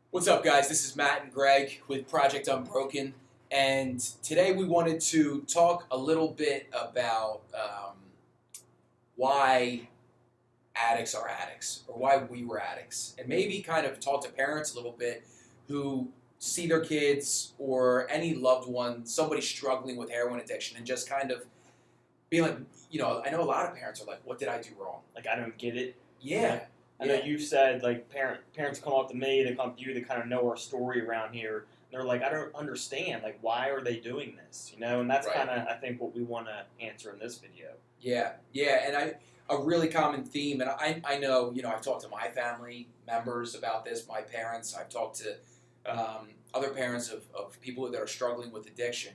What's up, guys? This is Matt and Greg with Project Unbroken, and today we wanted to talk a little bit about why addicts are addicts, or why we were addicts, and maybe kind of talk to parents a little bit who see their kids or any loved one, somebody struggling with heroin addiction, and just kind of being like, I know a lot of parents are like, what did I do wrong? Like, I don't get it. Yeah. I know you've said, like, parents come up to me, they come up to you, they kind of know our story around here. They're like, I don't understand. Like, why are they doing this? And that's Right. kind of, I think, what we want to answer in this video. Yeah, and a really common theme, and I know, I've talked to my family members about this, my parents, I've talked to other parents of people that are struggling with addiction,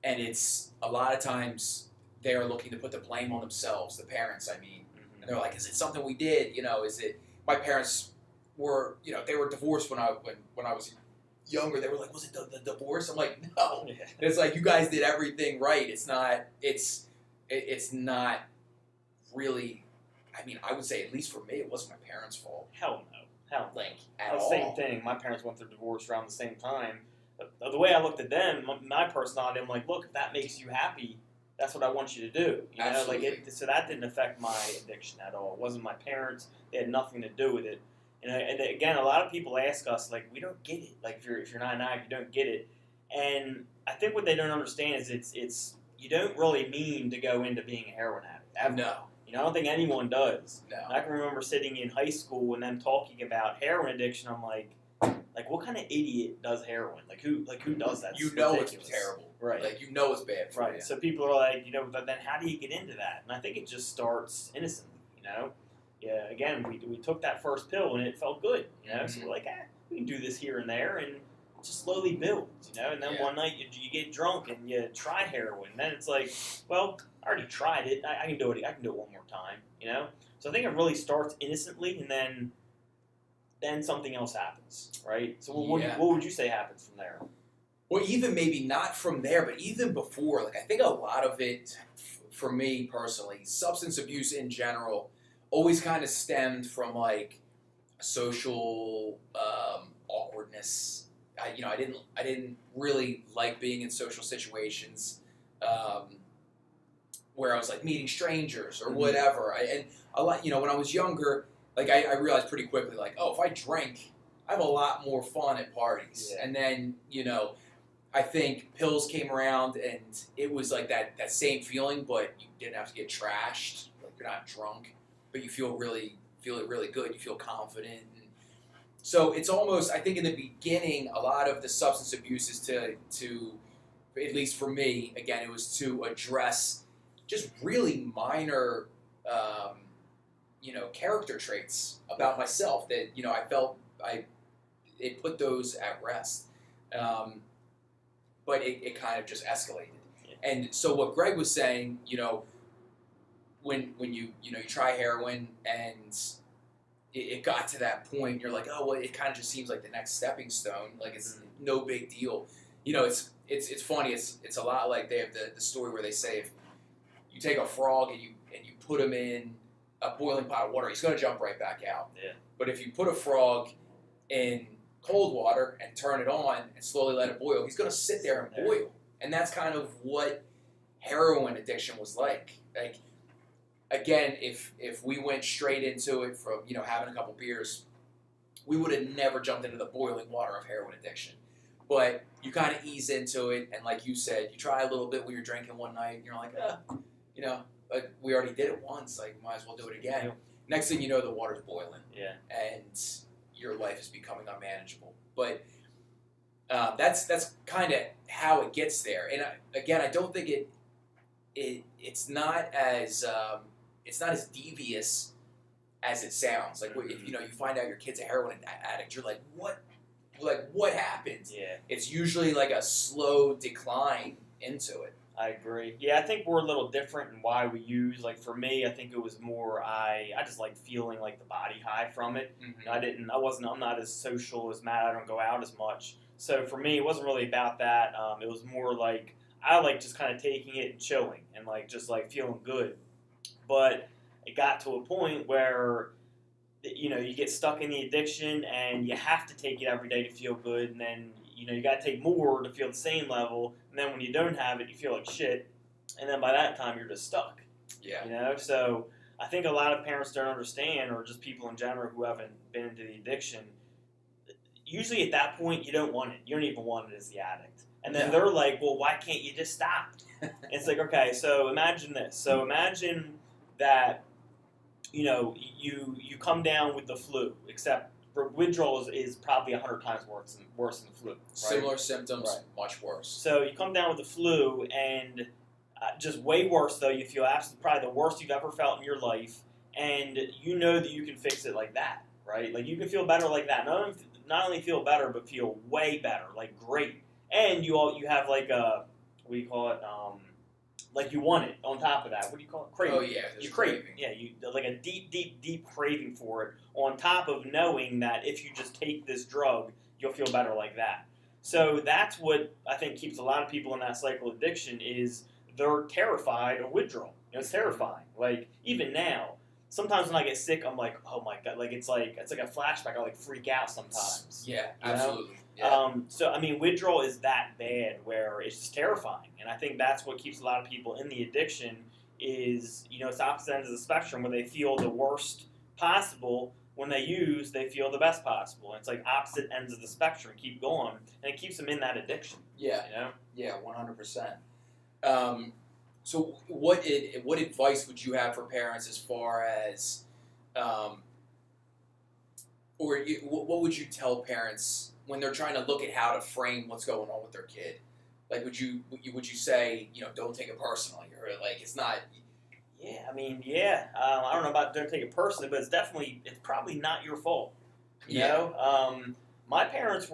and it's a lot of times they're looking to put the blame on themselves, the parents, I mean, and they're like, is it something we did, is it, my parents were, they were divorced when I was younger. They were like, was it the divorce? I'm like, no. Yeah. It's like, you guys did everything right. It's not really, I mean, I would say, at least for me, it wasn't my parents' fault. Hell no. Hell no. Like, at The all. same thing. My parents went through divorce around the same time. But the way I looked at them, my personality, I'm like, look, if that makes you happy, that's what I want you to do. Absolutely. So that didn't affect my addiction at all. It wasn't my parents. They had nothing to do with it. And again, a lot of people ask us, like, we don't get it. Like, if you're not an addict, you don't get it. And I think what they don't understand is it's you don't really mean to go into being a heroin addict. Ever. No. I don't think anyone does. No. I can remember sitting in high school and them talking about heroin addiction. I'm like, what kind of idiot does heroin? Like who does that? It's ridiculous. terrible. Right. Like, it's bad for you. So people are like, but then how do you get into that? And I think it just starts innocently, Yeah, again, we took that first pill and it felt good, So we're like, we can do this here and there, and it just slowly builds, And then one night you get drunk and you try heroin. And then it's like, well, I already tried it. I can do it. I can do it one more time, So I think it really starts innocently, and then something else happens, right? So what would you say happens from there? Well, even maybe not from there, but even before. Like, I think a lot of it, for me personally, substance abuse in general, always kind of stemmed from like social awkwardness. I didn't really like being in social situations where I was like meeting strangers or whatever. And a lot, when I was younger, like I realized pretty quickly, like, oh, if I drink, I have a lot more fun at parties. Yeah. And then, I think pills came around and it was like that same feeling, but you didn't have to get trashed. Like, you're not drunk, but you feel really good. You feel confident. And so it's almost, I think in the beginning, a lot of the substance abuse is to, at least for me, again, it was to address just really minor, character traits about myself that, I felt it put those at rest. But it kind of just escalated. Yeah. And so what Greg was saying, when you try heroin and it got to that point, you're like, oh, well, it kind of just seems like the next stepping stone. Like, it's no big deal. It's funny. It's a lot like they have the story where they say if you take a frog and you put him in a boiling pot of water, he's going to jump right back out. Yeah. But if you put a frog in cold water and turn it on and slowly let it boil, he's going to sit there and boil. And that's kind of what heroin addiction was like. Like, again, if we went straight into it from, having a couple beers, we would have never jumped into the boiling water of heroin addiction. But you kind of ease into it, and like you said, you try a little bit when you're drinking one night, and you're like, we already did it once, like, might as well do it again. Yeah. Next thing you know, the water's boiling. Yeah. And your life is becoming unmanageable. But that's kind of how it gets there. And I don't think it's not as devious as it sounds. Like, if you find out your kid's a heroin addict, you're like, what? Like, what happened? Yeah. It's usually like a slow decline into it. I agree. Yeah, I think we're a little different in why we use. Like, for me, I think it was more I just like feeling like the body high from it. Mm-hmm. I'm not as social as Matt. I don't go out as much. So for me, it wasn't really about that. It was more like I like just kind of taking it and chilling and like just like feeling good. But it got to a point where you get stuck in the addiction and you have to take it every day to feel good, and then you got to take more to feel the same level, and then when you don't have it, you feel like shit, and then by that time you're just stuck. Yeah. So I think a lot of parents don't understand, or just people in general who haven't been into the addiction. Usually at that point you don't want it. You don't even want it as the addict, and then they're like, "Well, why can't you just stop?" It's like, okay, so imagine this. So imagine that you come down with the flu, except for withdrawal is probably 100 times worse than the flu. Right? Similar symptoms, much worse. So you come down with the flu, and just way worse though. You feel absolutely probably the worst you've ever felt in your life, and you know that you can fix it like that, right? Like you can feel better like that. Not only feel better, but feel way better, like great. And you have like a, what do you call it? Like you want it on top of that. What do you call it? Craving. Oh yeah, you crave. Yeah, you like a deep craving for it. On top of knowing that if you just take this drug, you'll feel better like that. So that's what I think keeps a lot of people in that cycle of addiction is they're terrified of withdrawal. It's terrifying. Like even now, sometimes when I get sick, I'm like, oh my god, like it's like a flashback. I like freak out sometimes. Yeah, absolutely. Yeah. So I mean, withdrawal is that bad where it's just terrifying, and I think that's what keeps a lot of people in the addiction. Is it's opposite ends of the spectrum where they feel the worst possible. When they use, they feel the best possible. And it's like opposite ends of the spectrum keep going, and it keeps them in that addiction. Yeah. Yeah, 100%. So what advice would you have for parents as far as, what would you tell parents when they're trying to look at how to frame what's going on with their kid? Like, would you say, don't take it personally, or like it's not? Yeah, I mean, I don't know about don't take it personally, but it's probably not your fault. You know, my parents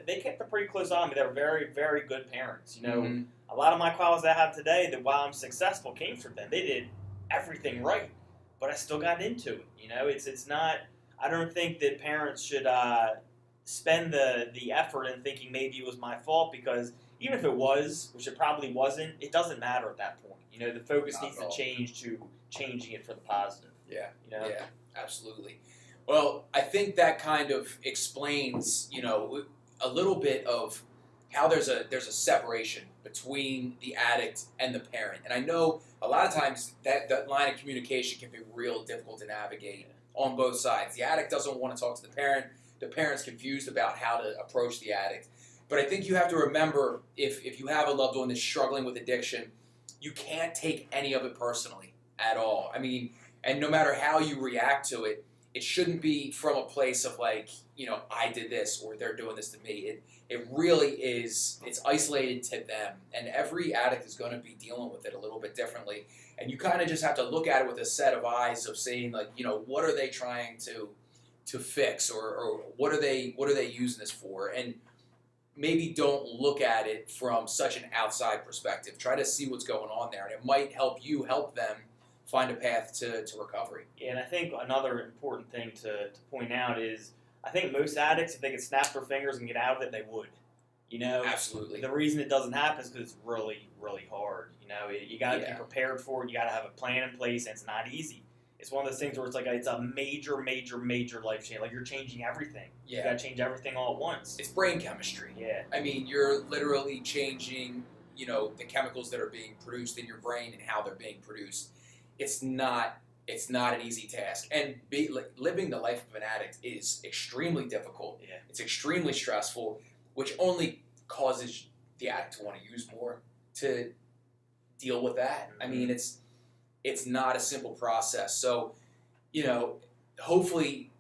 they kept a pretty close eye on me. They were very, very good parents. Mm-hmm. A lot of my qualities I have today, that while I'm successful, came from them. They did everything right, but I still got into it. It's not. I don't think that parents should spend the effort in thinking maybe it was my fault, because even if it was, which it probably wasn't, it doesn't matter at that point. The focus needs to change to changing it for the positive. Yeah. Yeah, absolutely. Well, I think that kind of explains, a little bit of how there's a separation between the addict and the parent. And I know a lot of times that line of communication can be real difficult to navigate on both sides. The addict doesn't want to talk to the parent. The parent's confused about how to approach the addict. But I think you have to remember, if you have a loved one that's struggling with addiction, you can't take any of it personally at all. I mean, and no matter how you react to it, it shouldn't be from a place of like, I did this or they're doing this to me. It really is, it's isolated to them. And every addict is going to be dealing with it a little bit differently. And you kind of just have to look at it with a set of eyes of saying like, what are they trying to fix, or what are they using this for? And maybe don't look at it from such an outside perspective. Try to see what's going on there, and it might help you help them find a path to recovery. Yeah, and I think another important thing to point out is I think most addicts, if they could snap their fingers and get out of it, they would. Absolutely. The reason it doesn't happen is because it's really, really hard. You got to be prepared for it. You got to have a plan in place, and it's not easy. It's one of those things where it's a major, major, major life change. Like you're changing everything. Yeah. You got to change everything all at once. It's brain chemistry. Yeah. I mean, you're literally changing, the chemicals that are being produced in your brain and how they're being produced. It's not an easy task. And living the life of an addict is extremely difficult. Yeah. It's extremely stressful, which only causes the addict to want to use more to deal with that. I mean, it's not a simple process. So, hopefully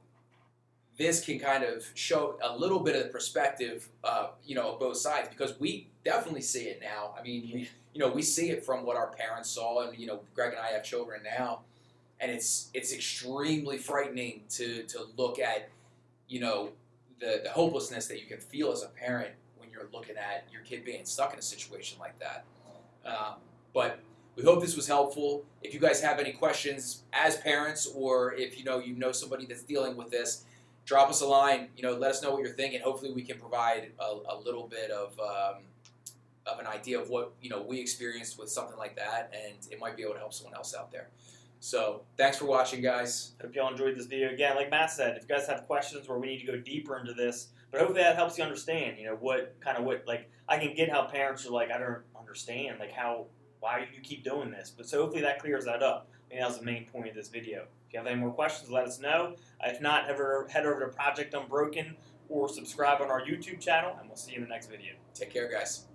this can kind of show a little bit of the perspective, of both sides, because we definitely see it now. I mean, we see it from what our parents saw, and, Greg and I have children now, and it's extremely frightening to look at, the hopelessness that you can feel as a parent when you're looking at your kid being stuck in a situation like that. But we hope this was helpful. If you guys have any questions as parents, or if you know somebody that's dealing with this, drop us a line. Let us know what you're thinking. Hopefully we can provide a little bit of an idea of what we experienced with something like that, and it might be able to help someone else out there. So thanks for watching, guys. Hope y'all enjoyed this video. Again, like Matt said, if you guys have questions where we need to go deeper into this, but hopefully that helps you understand, what like, I can get how parents are like, I don't understand, like, why do you keep doing this? But so hopefully that clears that up. I think that was the main point of this video. If you have any more questions, let us know. If not, head over to Project Unbroken or subscribe on our YouTube channel, and we'll see you in the next video. Take care, guys.